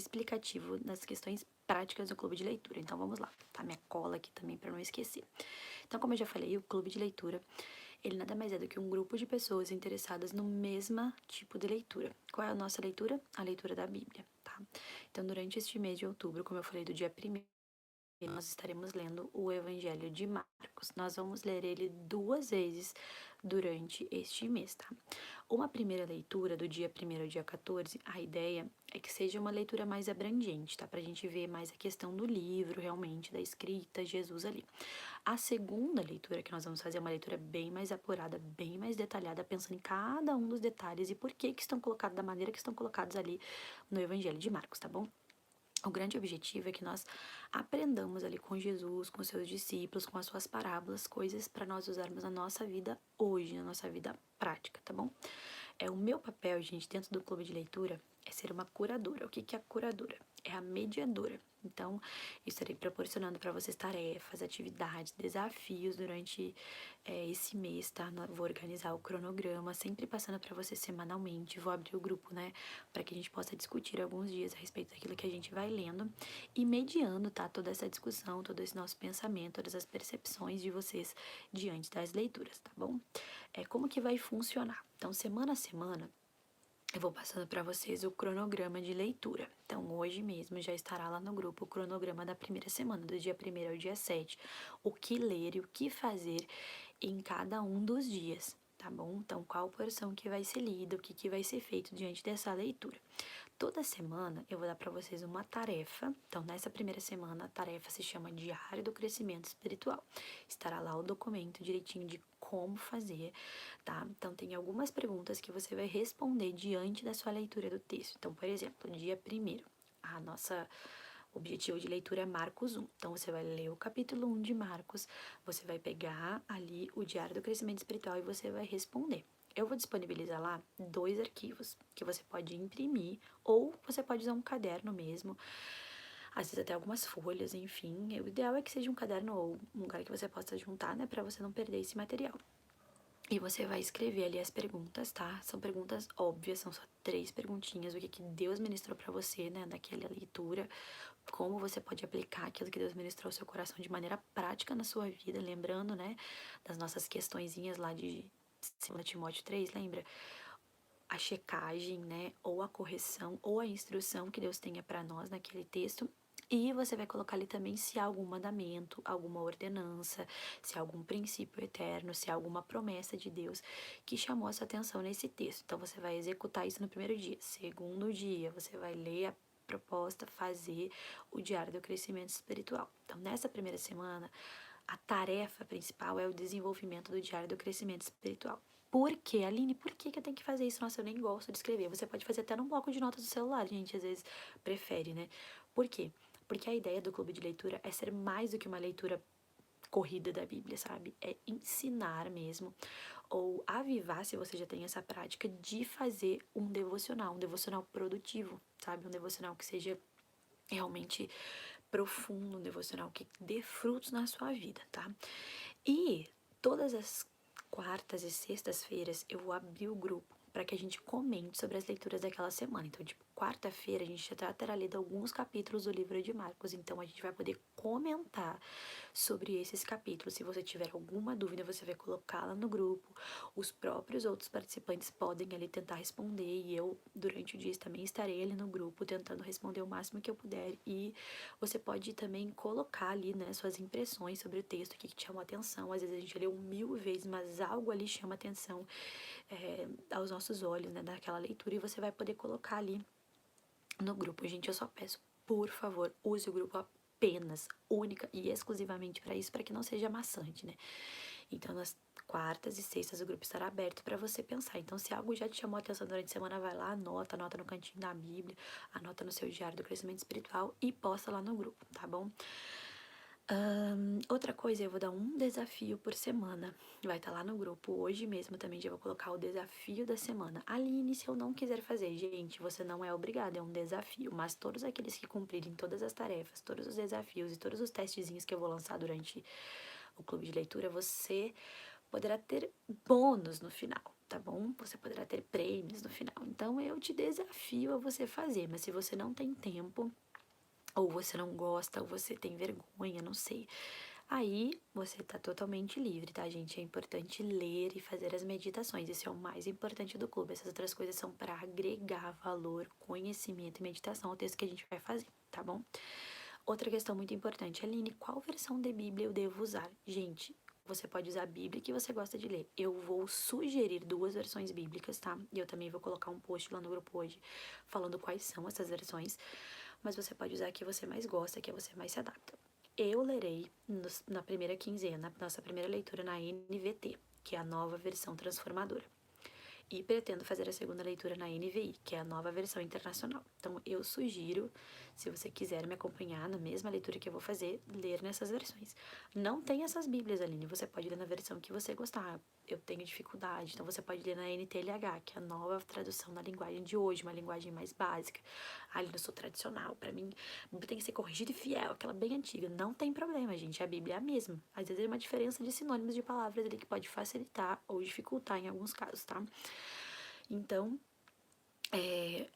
explicativo nas questões práticas do clube de leitura. Então vamos lá, tá? Minha cola aqui também para não esquecer. Então, como eu já falei, o clube de leitura, ele nada mais é do que um grupo de pessoas interessadas no mesmo tipo de leitura. Qual é a nossa leitura? A leitura da Bíblia, tá? Então, durante este mês de outubro, como eu falei, do dia 1º, nós estaremos lendo o Evangelho de Marcos. Nós vamos ler ele 2 vezes durante este mês, tá? Uma primeira leitura do dia 1º ao dia 14, a ideia é que seja uma leitura mais abrangente, tá? Pra gente ver mais a questão do livro, realmente, da escrita, Jesus ali. A segunda leitura que nós vamos fazer é uma leitura bem mais apurada, bem mais detalhada, pensando em cada um dos detalhes e por que estão colocados da maneira que estão colocados ali no Evangelho de Marcos, tá bom? O grande objetivo é que nós aprendamos ali com Jesus, com seus discípulos, com as suas parábolas, coisas para nós usarmos na nossa vida hoje, na nossa vida prática, tá bom? O meu papel, gente, dentro do clube de leitura é ser uma curadora. O que que é a curadora? É a mediadora. Então, eu estarei proporcionando para vocês tarefas, atividades, desafios durante esse mês, tá? Vou organizar o cronograma, sempre passando para vocês semanalmente. Vou abrir o grupo, né, para que a gente possa discutir alguns dias a respeito daquilo que a gente vai lendo e mediando, tá? Toda essa discussão, todo esse nosso pensamento, todas as percepções de vocês diante das leituras, tá bom? Como que vai funcionar? Então, semana a semana, eu vou passando para vocês o cronograma de leitura. Então, hoje mesmo já estará lá no grupo o cronograma da primeira semana, do dia 1º ao dia 7, o que ler e o que fazer em cada um dos dias, tá bom? Então, qual porção que vai ser lida, o que que vai ser feito diante dessa leitura. Toda semana eu vou dar para vocês uma tarefa. Então, nessa primeira semana, a tarefa se chama Diário do Crescimento Espiritual. Estará lá o documento direitinho de como fazer, tá? Então, tem algumas perguntas que você vai responder diante da sua leitura do texto. Então, por exemplo, dia 1º, a nossa objetivo de leitura é Marcos 1. Então, você vai ler o capítulo 1 de Marcos, você vai pegar ali o Diário do Crescimento Espiritual e você vai responder. Eu vou disponibilizar lá 2 arquivos que você pode imprimir ou você pode usar um caderno mesmo, às vezes até algumas folhas, enfim. O ideal é que seja um caderno ou um lugar que você possa juntar, né, para você não perder esse material. E você vai escrever ali as perguntas, tá? São perguntas óbvias, são só 3 perguntinhas. O que que Deus ministrou para você, né, naquela leitura. Como você pode aplicar aquilo que Deus ministrou ao seu coração de maneira prática na sua vida. Lembrando, né, das nossas questõezinhas lá de 2 Timóteo 3, lembra? A checagem, né, ou a correção, ou a instrução que Deus tenha para nós naquele texto. E você vai colocar ali também se há algum mandamento, alguma ordenança, se há algum princípio eterno, se há alguma promessa de Deus que chamou a sua atenção nesse texto. Então você vai executar isso no primeiro dia. Segundo dia, você vai ler a proposta, fazer o diário do crescimento espiritual. Então, nessa primeira semana, a tarefa principal é o desenvolvimento do diário do crescimento espiritual. Por quê, Aline? Por que eu tenho que fazer isso? Nossa, eu nem gosto de escrever. Você pode fazer até num bloco de notas do celular, gente, às vezes prefere, né? Por quê? Porque a ideia do clube de leitura é ser mais do que uma leitura corrida da Bíblia, sabe? É ensinar mesmo, ou avivar, se você já tem essa prática, de fazer um devocional produtivo, sabe? Um devocional que seja realmente profundo, um devocional que dê frutos na sua vida, tá? E todas as quartas e sextas-feiras eu vou abrir o grupo para que a gente comente sobre as leituras daquela semana. Então, tipo, quarta-feira a gente já terá lido alguns capítulos do livro de Marcos, então a gente vai poder comentar sobre esses capítulos. Se você tiver alguma dúvida, você vai colocá-la no grupo. Os próprios outros participantes podem ali tentar responder e eu, durante o dia, também estarei ali no grupo tentando responder o máximo que eu puder. E você pode também colocar ali, né, suas impressões sobre o texto, o que te chamou a atenção. Às vezes a gente leu 1000 vezes, mas algo ali chama atenção aos nossos olhos, né, daquela leitura, e você vai poder colocar ali no grupo. Gente, eu só peço, por favor, use o grupo apenas, única e exclusivamente para isso, para que não seja maçante, né? Então, nas quartas e sextas o grupo estará aberto para você pensar. Então, se algo já te chamou a atenção durante a semana, vai lá, anota no cantinho da Bíblia, anota no seu diário do crescimento espiritual e posta lá no grupo, tá bom? Outra coisa, eu vou dar um desafio por semana. Vai estar lá no grupo. Hoje mesmo também já vou colocar o desafio da semana. Aline, se eu não quiser fazer, gente, você não é obrigado, é um desafio. Mas todos aqueles que cumprirem todas as tarefas, todos os desafios e todos os testezinhos que eu vou lançar durante o clube de leitura, você poderá ter bônus no final. tá bom? Você poderá ter prêmios no final. Então eu te desafio a você fazer, mas se você não tem tempo, ou você não gosta, ou você tem vergonha, não sei. Aí você tá totalmente livre, tá, gente? É importante ler e fazer as meditações. Isso é o mais importante do clube. Essas outras coisas são para agregar valor, conhecimento e meditação ao texto que a gente vai fazer, tá bom? Outra questão muito importante, Aline, qual versão de Bíblia eu devo usar? Gente, você pode usar a Bíblia que você gosta de ler. Eu vou sugerir duas versões bíblicas, tá? E eu também vou colocar um post lá no grupo hoje falando quais são essas versões. Mas você pode usar a que você mais gosta, que você mais se adapta. Eu lerei na primeira quinzena, nossa primeira leitura na NVT, que é a nova versão transformadora. E pretendo fazer a segunda leitura na NVI, que é a nova versão internacional. Então eu sugiro, se você quiser me acompanhar na mesma leitura que eu vou fazer, ler nessas versões. Não tem essas bíblias, Aline, você pode ler na versão que você gostar. Eu tenho dificuldade, então você pode ler na NTLH, que é a nova tradução na linguagem de hoje, uma linguagem mais básica. Aline, eu sou tradicional, pra mim tem que ser corrigida e fiel, aquela bem antiga. Não tem problema, gente, a Bíblia é a mesma. Às vezes é uma diferença de sinônimos de palavras ali que pode facilitar ou dificultar em alguns casos, tá? Então,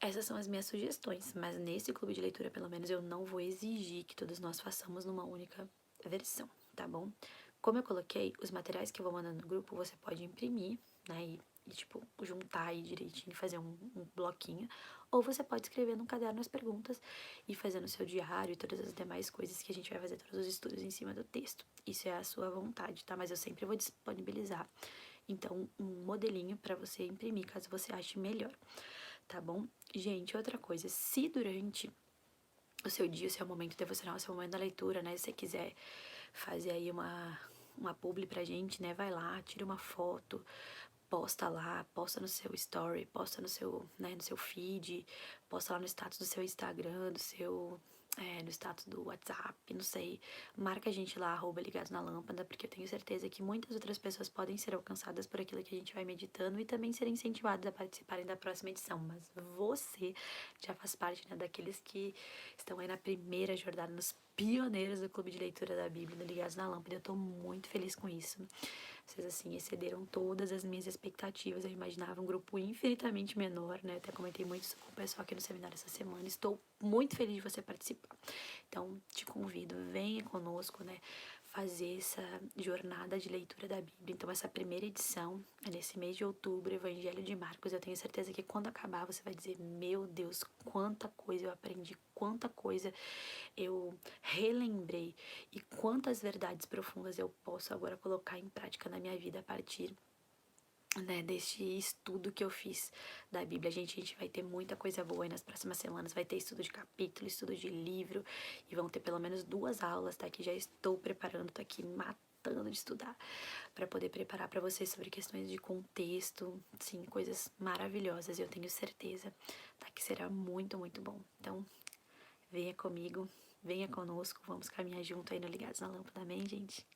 essas são as minhas sugestões, mas nesse clube de leitura, pelo menos, eu não vou exigir que todos nós façamos numa única versão, tá bom? Como eu coloquei, os materiais que eu vou mandar no grupo, você pode imprimir, né, tipo, juntar aí direitinho e fazer um bloquinho, ou você pode escrever num caderno as perguntas e fazer no seu diário e todas as demais coisas que a gente vai fazer todos os estudos em cima do texto. Isso é a sua vontade, tá? Mas eu sempre vou disponibilizar, então, um modelinho para você imprimir, caso você ache melhor, tá bom? Gente, outra coisa, se durante o seu dia, o seu momento devocional, o seu momento da leitura, né, se você quiser fazer aí uma publi pra gente, né, vai lá, tira uma foto, posta lá, posta no seu story, posta no seu, né, no seu feed, posta lá no status do seu Instagram, no status do WhatsApp, não sei. Marca a gente lá, @ligados na lâmpada, porque eu tenho certeza que muitas outras pessoas podem ser alcançadas por aquilo que a gente vai meditando e também serem incentivadas a participarem da próxima edição. Mas você já faz parte, né, daqueles que estão aí na primeira jornada, nos pioneiros do Clube de Leitura da Bíblia, do Ligados na Lâmpada. Eu tô muito feliz com isso. Vocês, assim, excederam todas as minhas expectativas. Eu imaginava um grupo infinitamente menor, né? Até comentei muito isso com o pessoal aqui no seminário essa semana. Estou muito feliz de você participar. Então, te convido, venha conosco, né? Fazer essa jornada de leitura da Bíblia. Então, essa primeira edição é nesse mês de outubro, Evangelho de Marcos. Eu tenho certeza que quando acabar, você vai dizer: meu Deus, quanta coisa eu aprendi, quanta coisa eu relembrei e quantas verdades profundas eu posso agora colocar em prática na minha vida a partir, né, deste estudo que eu fiz da Bíblia. A gente vai ter muita coisa boa aí nas próximas semanas. Vai ter estudo de capítulo, estudo de livro e vão ter pelo menos 2 aulas, tá? Que já estou preparando, tô aqui matando de estudar para poder preparar para vocês sobre questões de contexto, sim, coisas maravilhosas. Eu tenho certeza, tá? Que será muito, muito bom. Então, venha comigo, venha conosco, vamos caminhar junto aí no Ligados na Lâmpada, amém, gente?